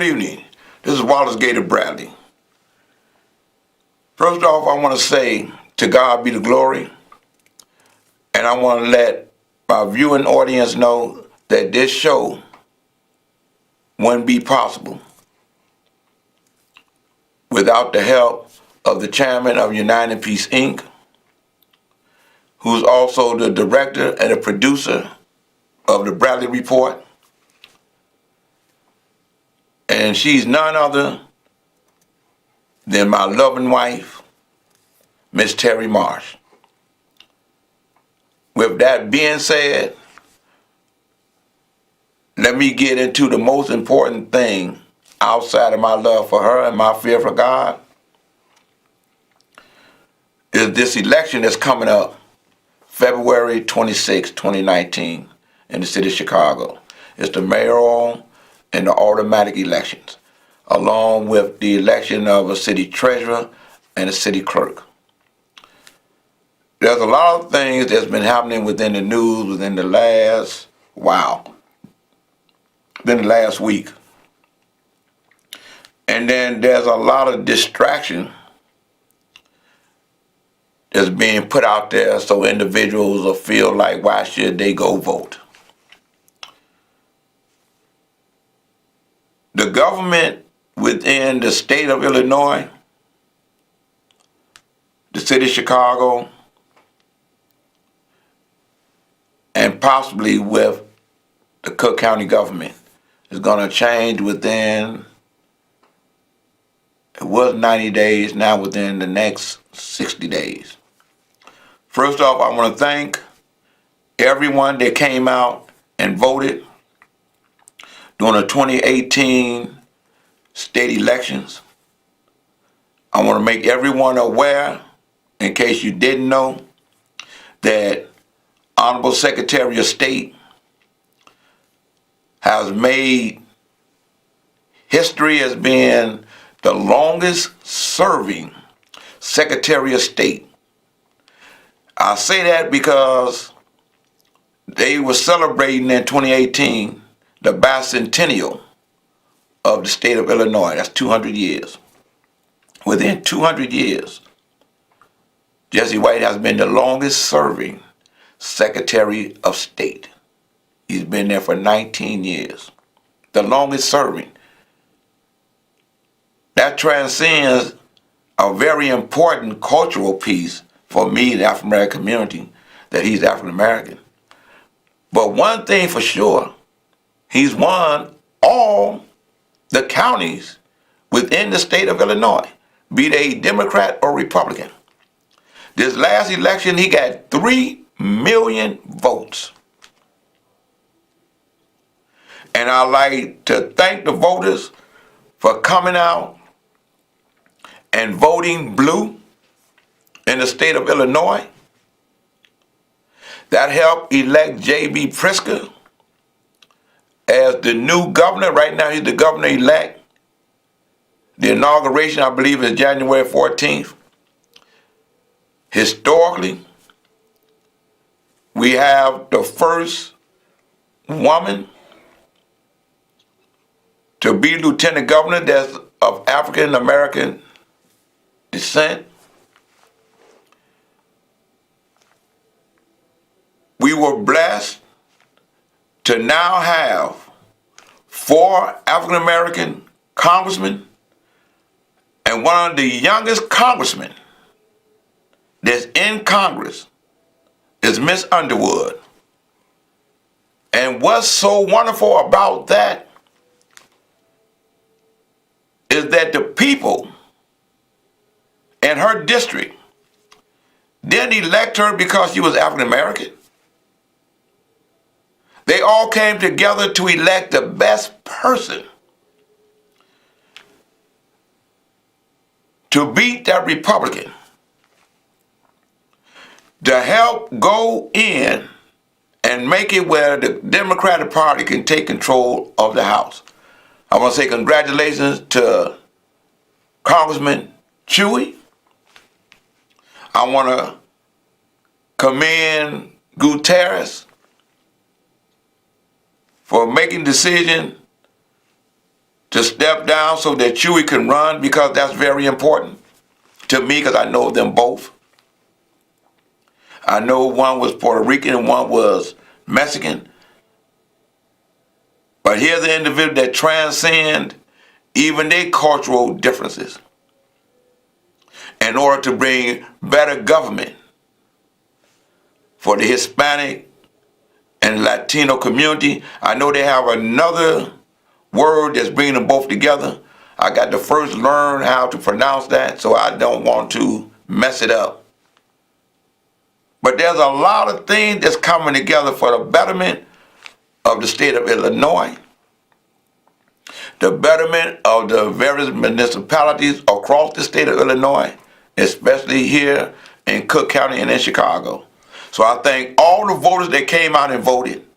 Good evening. This is Wallace Gator Bradley. First off, I want to say to God be the glory, and I want to let my viewing audience know that this show wouldn't be possible without the help of the chairman of United Peace Inc., who's also the director and the producer of the Bradley Report, and she's none other than my loving wife, Miss Terry Marsh. With that being said, let me get into the most important thing outside of my love for her and my fear for God, is this election that's coming up February 26, 2019 in the city of Chicago. It's the mayoral and the automatic elections, along with the election of a city treasurer and a city clerk. There's a lot of things that's been happening within the news within the last week. And then there's a lot of distraction that's being put out there so individuals will feel like, why should they go vote? The government within the state of Illinois, the city of Chicago, and possibly with the Cook County government is going to change within, it was 90 days, now within the next 60 days. First off, I want to thank everyone that came out and voted during the 2018 state elections. I want to make everyone aware, in case you didn't know, that Honorable Secretary of State has made history as being the longest serving Secretary of State. I say that because they were celebrating in 2018 the bicentennial of the state of Illinois. That's 200 years. Within 200 years, Jesse White has been the longest serving Secretary of State. He's been there for 19 years. The longest serving. That transcends a very important cultural piece for me, the African American community, that he's African American. But one thing for sure, he's won all the counties within the state of Illinois, be they Democrat or Republican. This last election, he got 3 million votes. And I'd like to thank the voters for coming out and voting blue in the state of Illinois. That helped elect J.B. Pritzker as the new governor. Right now, he's the governor-elect. The inauguration, I believe, is January 14th. Historically, we have the first woman to be lieutenant governor that's of African American descent. We were blessed to now have 4 African American congressmen, and one of the youngest congressmen that's in Congress is Miss Underwood. And what's so wonderful about that is that the people in her district didn't elect her because she was African American. They all came together to elect the best person to beat that Republican, to help go in and make it where the Democratic Party can take control of the House. I want to say congratulations to Congressman Chewy. I want to commend Gutierrez for making decision to step down so that Chewy can run, because that's very important to me, because I know them both. I know one was Puerto Rican and one was Mexican. But here's an individual that transcend even their cultural differences in order to bring better government for the Hispanic and Latino community. I know they have another word that's bringing them both together. I got to first learn how to pronounce that, so I don't want to mess it up. But there's a lot of things that's coming together for the betterment of the state of Illinois, the betterment of the various municipalities across the state of Illinois, especially here in Cook County and in Chicago. So I thank all the voters that came out and voted,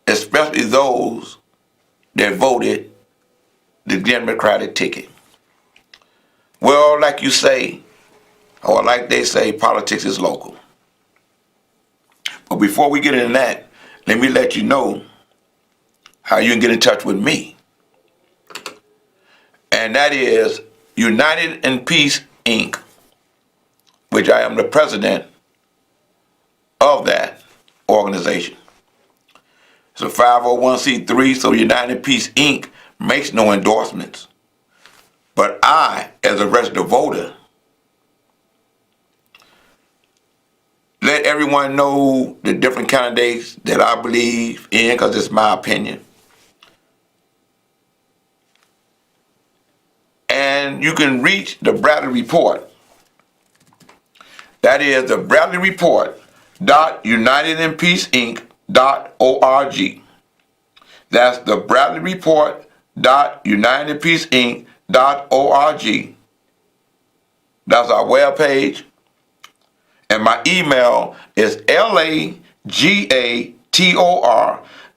especially those that voted the Democratic ticket. Well, like you say, or like they say, politics is local. But before we get into that, let me let you know how you can get in touch with me. And that is United in Peace, Inc., which I am the president of that organization. It's a 501c3, so United in Peace, Inc. makes no endorsements. But I, as a registered voter, let everyone know the different candidates that I believe in, because it's my opinion. And you can reach the Bradley Report. That is the Bradley Report .unitedinpeaceinc.org. That's the Bradley Report .unitedinpeaceinc.org. That's our webpage. And my email is LAGATOR,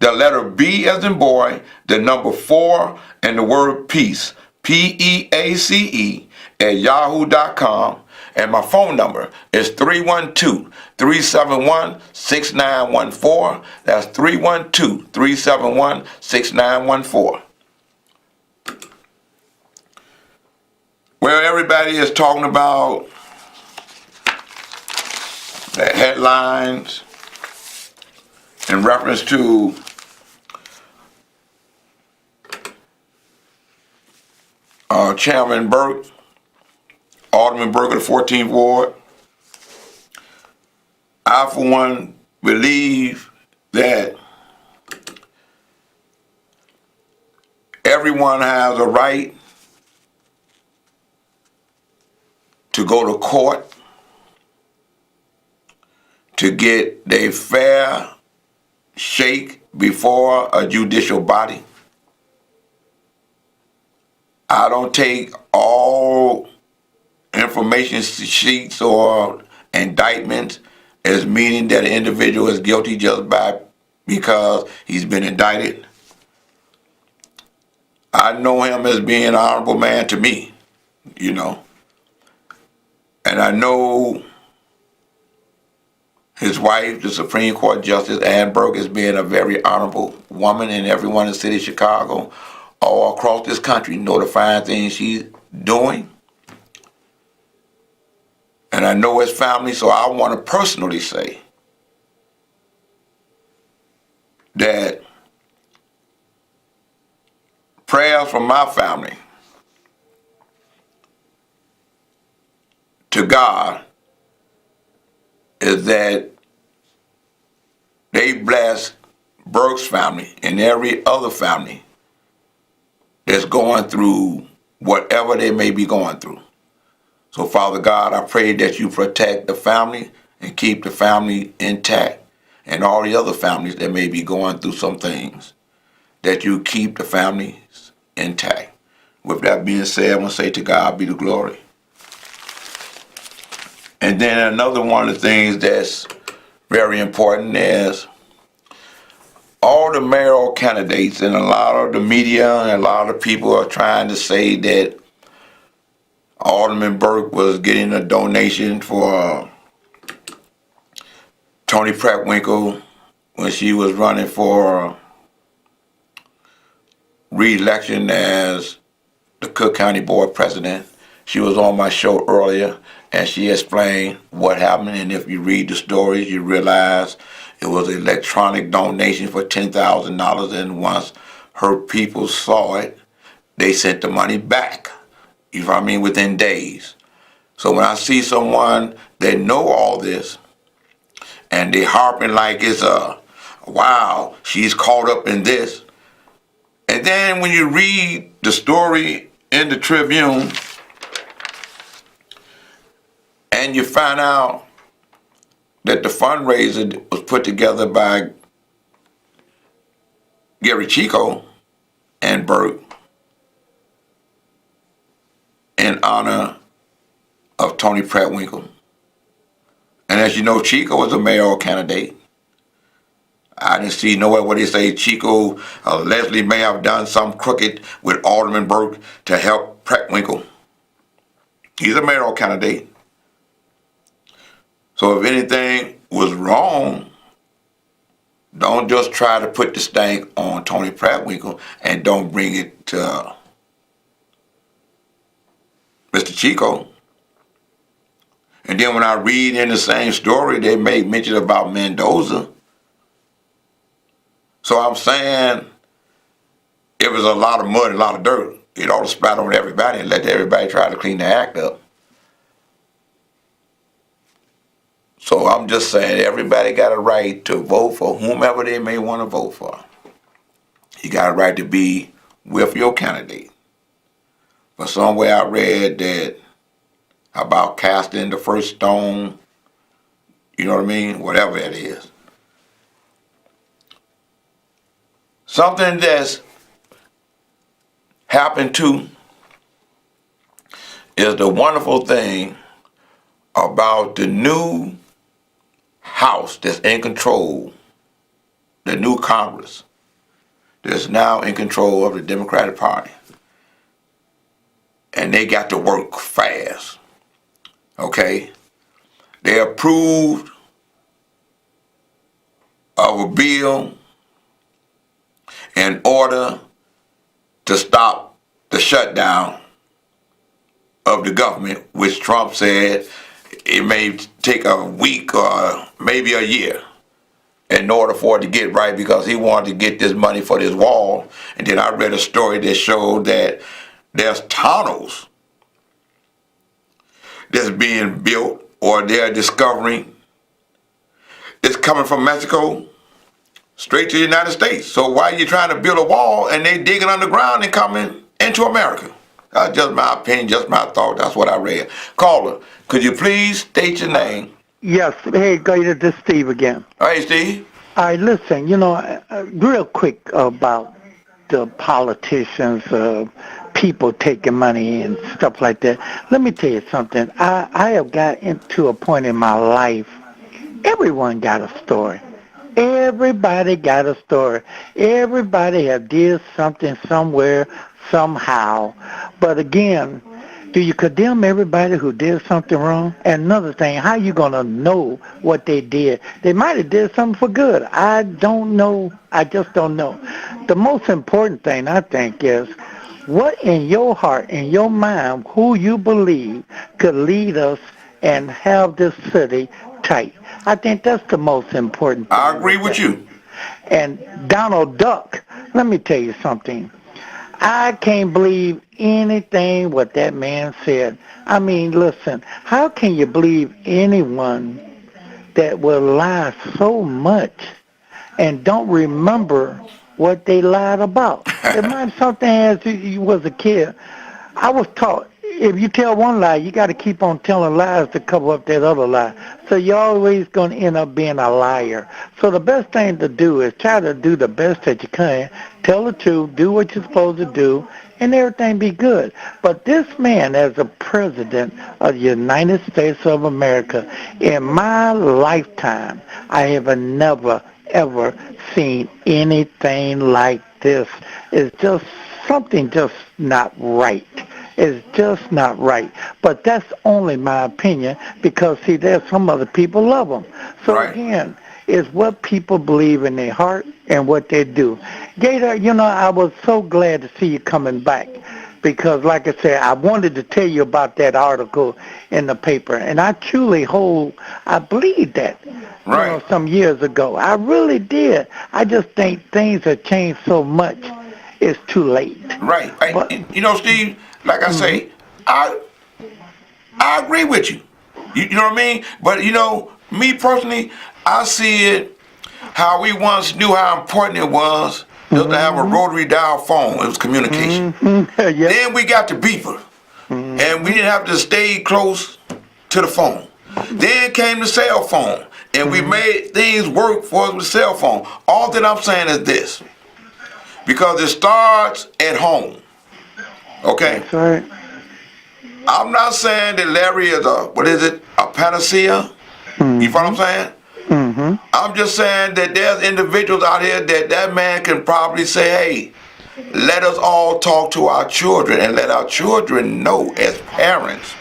the letter B as in boy, the number 4, and the word peace, PEACE, at yahoo.com. And my phone number is 312-371-6914. That's 312-371-6914. Well, everybody is talking about the headlines in reference to Chairman Burke, Alderman Burke of the 14th Ward. I, for one, believe that everyone has a right to go to court to get their fair shake before a judicial body. I don't take all information sheets or indictments as meaning that an individual is guilty just because he's been indicted. I know him as being an honorable man to me, and I know his wife, the Supreme Court Justice Ann Burke, as being a very honorable woman, and everyone in the city of Chicago, all across this country, know the fine things she's doing. And I know his family, so I want to personally say that prayers from my family to God is that they bless Burke's family and every other family that's going through whatever they may be going through. So, Father God, I pray that you protect the family and keep the family intact, and all the other families that may be going through some things, that you keep the families intact. With that being said, I want to say to God be the glory. And then another one of the things that's very important is all the mayoral candidates, and a lot of the media and a lot of people are trying to say that Alderman Burke was getting a donation for Tony Prattwinkle when she was running for re-election as the Cook County Board President. She was on my show earlier, and she explained what happened. And if you read the stories, you realize it was an electronic donation for $10,000. And once her people saw it, they sent the money back. You know what I mean? Within days. So when I see someone that know all this, and they harping like it's wow, she's caught up in this. And then when you read the story in the Tribune, and you find out that the fundraiser was put together by Gary Chico and Burke in honor of Tony Pratt-Winkle. And as you know, Chico was a mayoral candidate. I didn't see nowhere where they say Chico, Leslie may have done some crooked with Alderman Burke to help Pratt-Winkle. He's a mayoral candidate. So if anything was wrong, don't just try to put the stank on Tony Pratt-Winkle and don't bring it to Mr. Chico. And then when I read in the same story, they make mention about Mendoza. So I'm saying it was a lot of mud, a lot of dirt. It ought to splatter on everybody and let everybody try to clean their act up. So I'm just saying everybody got a right to vote for whomever they may want to vote for. You got a right to be with your candidate. But somewhere I read that about casting the first stone, you know what I mean? Whatever it is. Something that's happened too is the wonderful thing about the new House that's in control, the new Congress that's now in control of the Democratic Party. And they got to work fast. Okay? They approved of a bill in order to stop the shutdown of the government, which Trump said it may take a week or maybe a year in order for it to get right because he wanted to get this money for this wall. And then I read a story that showed that there's tunnels that's being built or they're discovering it's coming from Mexico straight to the United States. So why are you trying to build a wall and they digging underground and coming into America? That's just my opinion, just my thought. That's what I read. Caller, could you please state your name? Yes. Hey, Gator, this is Steve again. Hey, Steve. All right, listen, real quick about the politicians, people taking money and stuff like that. Let me tell you something. I have got into a point in my life, everyone got a story. Everybody got a story. Everybody have did something somewhere, somehow. But again, do you condemn everybody who did something wrong? And another thing, how you going to know what they did? They might have did something for good. I don't know. I just don't know. The most important thing, I think, is what in your heart, in your mind, who you believe could lead us and have this city tight. I think that's the most important thing. I agree with you. And Donald Duck, let me tell you something. I can't believe anything what that man said. I mean, listen, how can you believe anyone that will lie so much and don't remember what they lied about? It might be something as you was a kid. I was taught, if you tell one lie, you got to keep on telling lies to cover up that other lie. So you're always going to end up being a liar. So the best thing to do is try to do the best that you can, tell the truth, do what you're supposed to do, and everything be good. But this man, as a president of the United States of America, in my lifetime, I have never, ever seen anything like this. It's just something just not right. It's just not right. But that's only my opinion because, see, there's some other people love him. So, right. Again, It's what people believe in their heart and what they do. Gator, I was so glad to see you coming back because, like I said, I wanted to tell you about that article in the paper, and I I believe that, Right. some years ago. I really did. I just think things have changed so much, it's too late. Right. But, Steve, like I say, I I agree with you. You know what I mean? But me personally, I see it how we once knew how important it was just to have a rotary dial phone. It was communication. yeah. Then we got the beeper, and we didn't have to stay close to the phone. Then came the cell phone, and we made things work for us with the cell phone. All that I'm saying is this, because it starts at home. Okay? That's right. I'm not saying that Larry is a panacea. You follow what I'm saying? Mm-hmm. I'm just saying that there's individuals out here that man can probably say, hey, let us all talk to our children and let our children know as parents.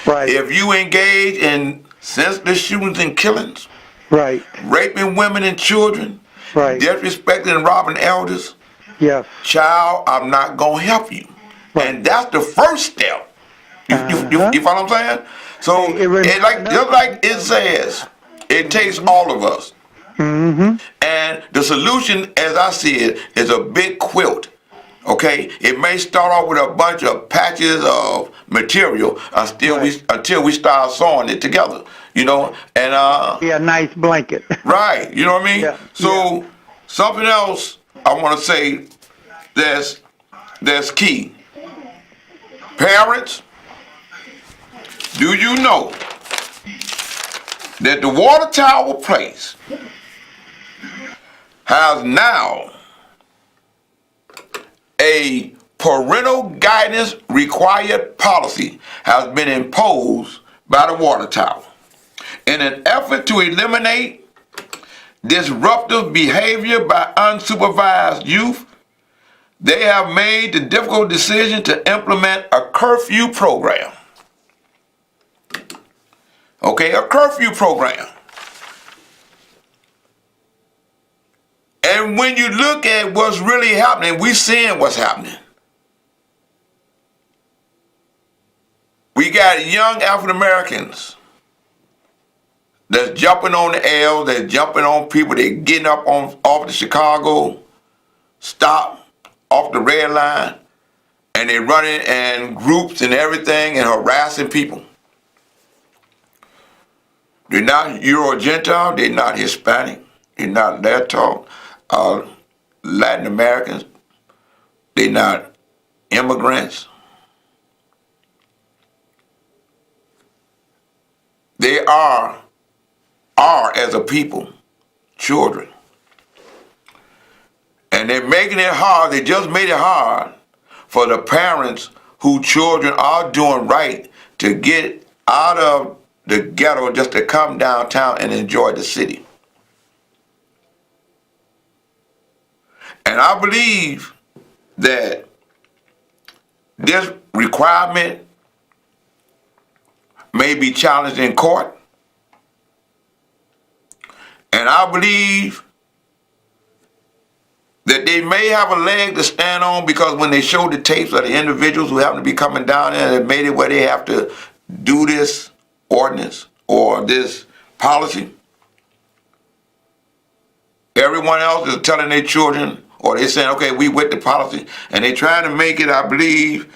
Right. If you engage in senseless shootings and killings, Right. raping women and children, Right. disrespecting and robbing elders, Yes. child, I'm not going to help you. Right. And that's the first step. You follow what I'm saying? So, just like it says, it takes all of us. Mm-hmm. And the solution, as I see it, is a big quilt. Okay, it may start off with a bunch of patches of material until we start sewing it together. And Be a nice blanket. right, you know what I mean? Yeah. So something else I want to say that's key. Parents, do you know that the water tower place has now a parental guidance required policy has been imposed by the water tower in an effort to eliminate disruptive behavior by unsupervised youth. They have made the difficult decision to implement a curfew program. Okay, a curfew program. And when you look at what's really happening, we're seeing what's happening. We got young African Americans that's jumping on the L, they're jumping on people, they're getting up off the Chicago stop, off the red line, and they're running in groups and everything and harassing people. They're not Euro-Gentile, they're not Hispanic, they're not Latin Americans, they're not immigrants. They are as a people, children. And they're making it hard, they just made it hard for the parents whose children are doing right to get out of the ghetto just to come downtown and enjoy the city. And I believe that this requirement may be challenged in court. And I believe that they may have a leg to stand on because when they show the tapes of the individuals who happen to be coming down there and made it where they have to do this ordinance or this policy, everyone else is telling their children, or they're saying, okay, we with the policy, and they're trying to make it, I believe,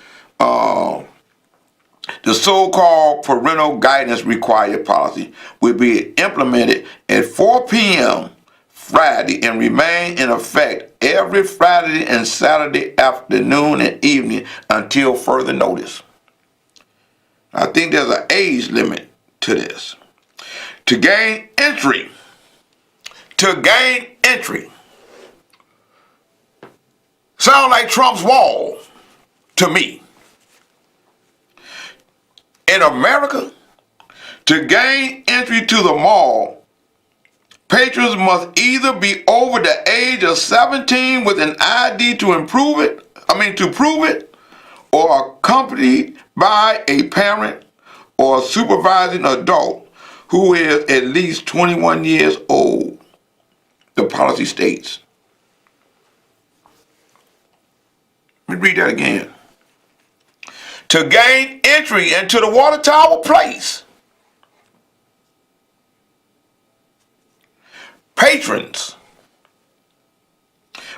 the so-called parental guidance required policy will be implemented at 4 p.m. Friday and remain in effect every Friday and Saturday afternoon and evening until further notice. I think there's an age limit to this. To gain entry, sound like Trump's wall to me. In America, to gain entry to the mall, patrons must either be over the age of 17 with an ID to prove it, or accompanied by a parent or a supervising adult who is at least 21 years old the policy states. Let me read that again. To gain entry into the water tower place, patrons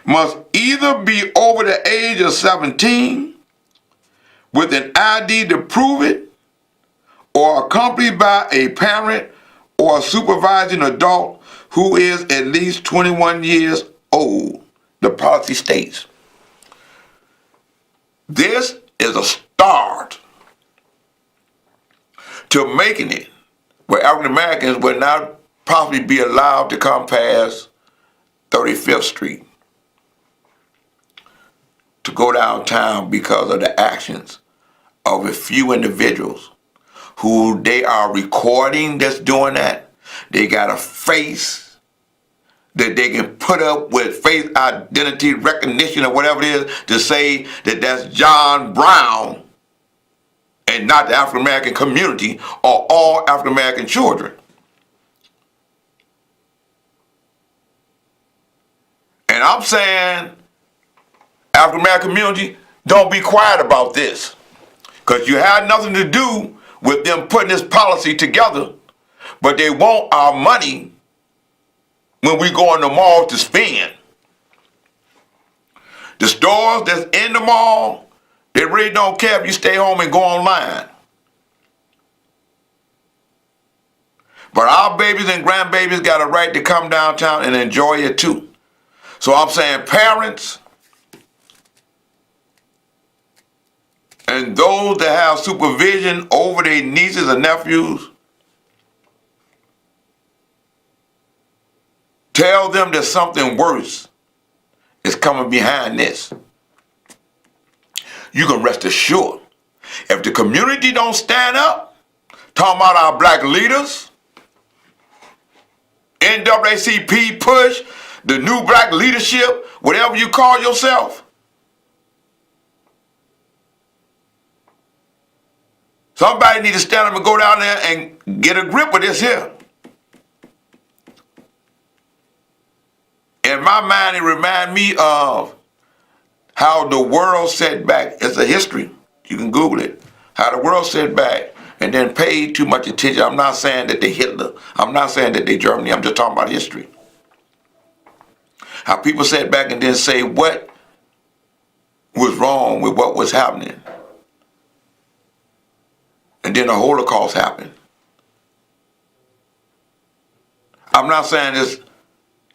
must either be over the age of 17 with an ID to prove it, or accompanied by a parent or a supervising adult who is at least 21 years old, the policy states. This is a start to making it where African Americans will not possibly be allowed to come past 35th Street to go downtown because of the actions of a few individuals who they are recording that's doing that. They got a face that they can put up with face identity recognition or whatever it is to say that that's John Brown and not the African American community or all African American children. And I'm saying, African American community, don't be quiet about this, because you had nothing to do with them putting this policy together, but they want our money when we go in the mall to spend. The stores that's in the mall, they really don't care if you stay home and go online. But our babies and grandbabies got a right to come downtown and enjoy it too. So I'm saying, parents and those that have supervision over their nieces and nephews, tell them that something worse is coming behind this. You can rest assured, if the community don't stand up, talking about our black leaders, NAACP push, the new black leadership, whatever you call yourself, somebody need to stand up and go down there and get a grip with this here. In my mind, it reminds me of how the world set back. It's a history. You can Google it. How the world set back and then paid too much attention. I'm not saying that they Hitler. I'm not saying that they Germany. I'm just talking about history. How people sat back and then say what was wrong with what was happening. And then the Holocaust happened. I'm not saying it's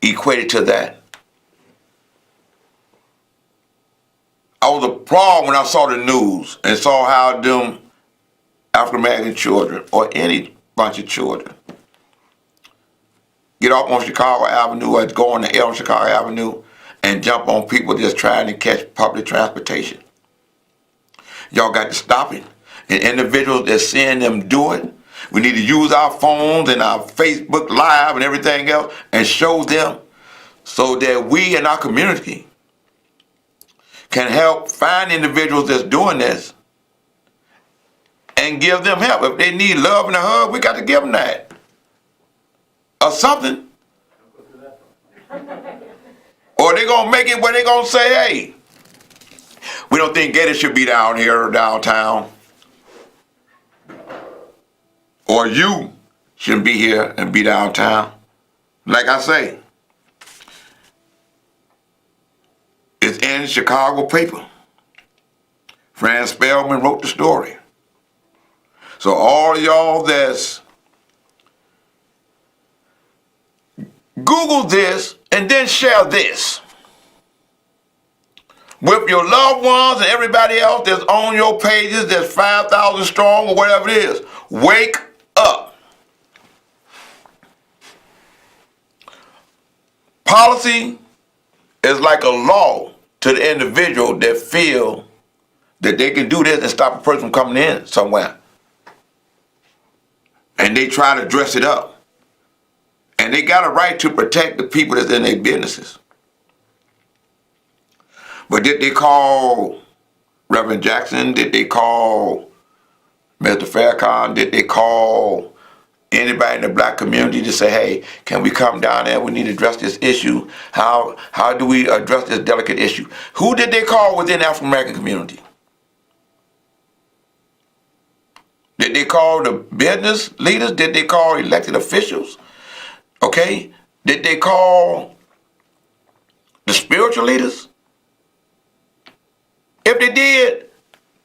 equated to that. I was appalled when I saw the news and saw how them African American children, or any bunch of children, get off on Chicago Avenue or go on the L on Chicago Avenue and jump on people just trying to catch public transportation. Y'all got to stop it. And individuals that seeing them do it, we need to use our phones and our Facebook Live and everything else and show them, so that we in our community can help find individuals that's doing this and give them help. If they need love and a hug, we got to give them that. Or something. Or they going to make it where they going to say, hey, we don't think Gator should be down here or downtown. Or you shouldn't be here and be downtown. Like I say, it's in Chicago paper. Fran Spellman wrote the story. So all y'all that's Google this and then share this with your loved ones and everybody else that's on your pages that's 5,000 strong or whatever it is. Wake up. Policy is like a law to the individual that feel that they can do this and stop a person from coming in somewhere. And they try to dress it up. And they got a right to protect the people that's in their businesses. But did they call Reverend Jackson? Did they call Mr. Farrakhan? Did they call anybody in the black community to say, hey, can we come down there? We need to address this issue. How do we address this delicate issue? Who did they call within the African American community? Did they call the business leaders? Did they call elected officials? Okay? Did they call the spiritual leaders? If they did,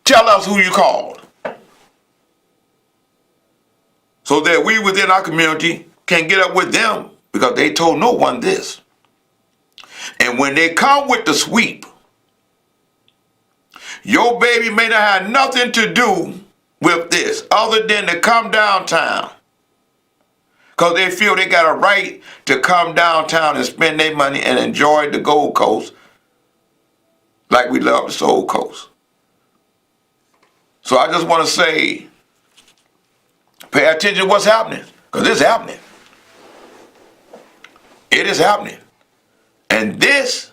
tell us who you called, so that we within our community can get up with them, because they told no one this. And when they come with the sweep, your baby may not have nothing to do with this other than to come downtown, because they feel they got a right to come downtown and spend their money and enjoy the Gold Coast like we love the Soul Coast. So I just want to say, pay attention to what's happening, because it's happening. It is happening. And this,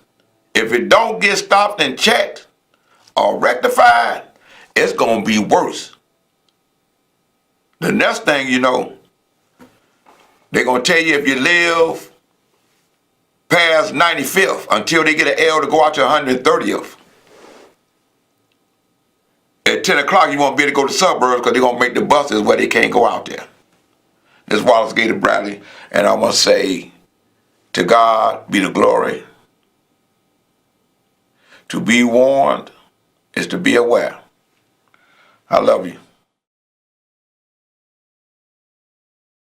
if it don't get stopped and checked or rectified, it's going to be worse. The next thing you know, they're going to tell you if you live past 95th until they get an L to go out to 130th. At 10 o'clock, you won't be able to go to suburbs because they're going to make the buses where they can't go out there. This is Wallace Gator Bradley, and I want to say, to God be the glory. To be warned is to be aware. I love you.